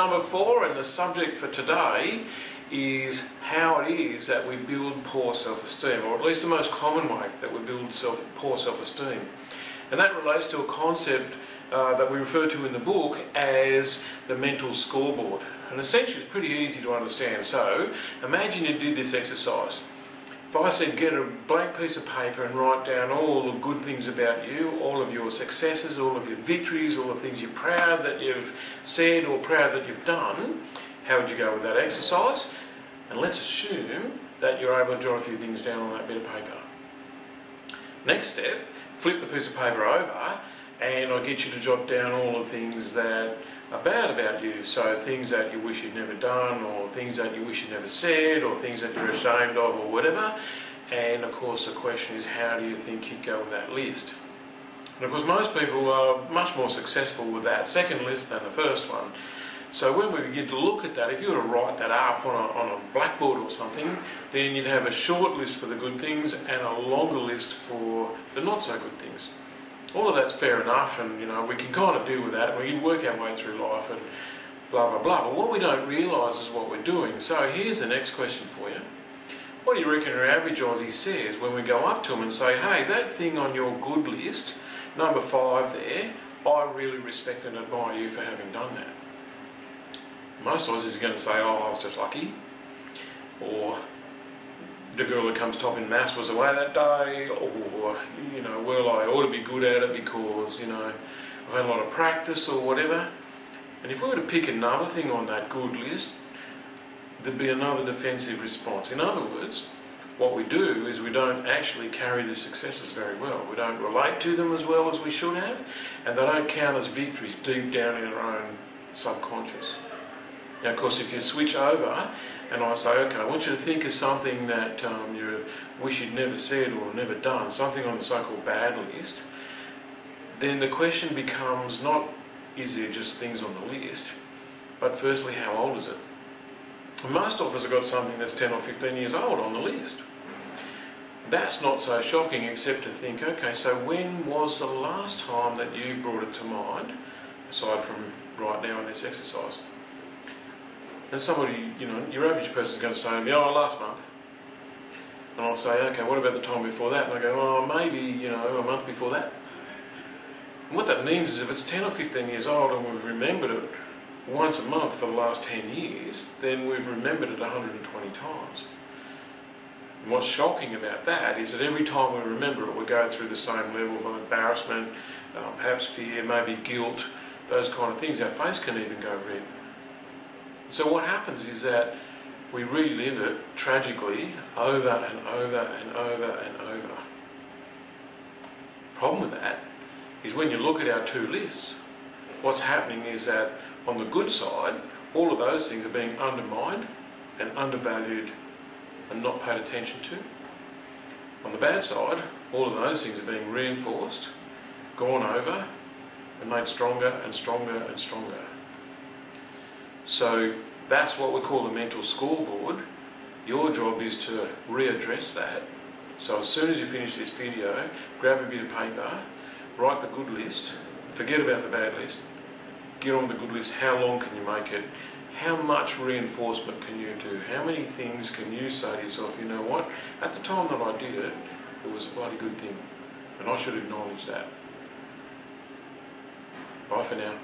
number 4, and the subject for today is how it is that we build poor self-esteem, or at least the most common way that we build poor self-esteem. And that relates to a concept that we refer to in the book as the mental scoreboard. And essentially it's pretty easy to understand. So imagine you did this exercise. If I said get a blank piece of paper and write down all the good things about you, all of your successes, all of your victories, all the things you're proud that you've said or proud that you've done, how would you go with that exercise? And let's assume that you're able to jot a few things down on that bit of paper. Next step, flip the piece of paper over and I get you to jot down all the things that are bad about you. So things that you wish you'd never done, or things that you wish you'd never said, or things that you're ashamed of, or whatever. And of course the question is, how do you think you'd go with that list? And of course most people are much more successful with that second list than the first one. So when we begin to look at that, if you were to write that up on a blackboard or something, then you'd have a short list for the good things and a longer list for the not so good things. All of that's fair enough, and we can kind of deal with that, and we can work our way through life and blah blah blah. But what we don't realise is what we're doing. So here's the next question for you. What do you reckon our average Aussie says when we go up to them and say, hey, that thing on your good list, number 5 there, I really respect and admire you for having done that? Most Aussies are going to say, oh, I was just lucky, or the girl that comes top in maths was away that day, or well, I ought to be good at it because I've had a lot of practice or whatever. And if we were to pick another thing on that good list, there'd be another defensive response. In other words, what we do is we don't actually carry the successes very well. We don't relate to them as well as we should have, and they don't count as victories deep down in our own subconscious. Now, of course, if you switch over and I say, okay, I want you to think of something that you wish you'd never said or never done, something on the so-called bad list, then the question becomes not, is there just things on the list, but firstly, how old is it? And most of us have got something that's 10 or 15 years old on the list. That's not so shocking, except to think, okay, so when was the last time that you brought it to mind, aside from right now in this exercise? And somebody, your average person is going to say to me, oh, last month. And I'll say, okay, what about the time before that? And I go, oh, maybe, a month before that. And what that means is if it's 10 or 15 years old and we've remembered it once a month for the last 10 years, then we've remembered it 120 times. And what's shocking about that is that every time we remember it, we go through the same level of embarrassment, perhaps fear, maybe guilt, those kind of things. Our face can even go red. So what happens is that we relive it tragically over and over and over and over. Problem with that is when you look at our two lists, what's happening is that on the good side, all of those things are being undermined and undervalued and not paid attention to. On the bad side, all of those things are being reinforced, gone over, and made stronger and stronger and stronger. So that's what we call the mental scoreboard. Your job is to readdress that. So as soon as you finish this video, grab a bit of paper, write the good list, forget about the bad list, get on the good list. How long can you make it? How much reinforcement can you do? How many things can you say to yourself, you know what, at the time that I did it, it was a bloody good thing, and I should acknowledge that. Bye for now.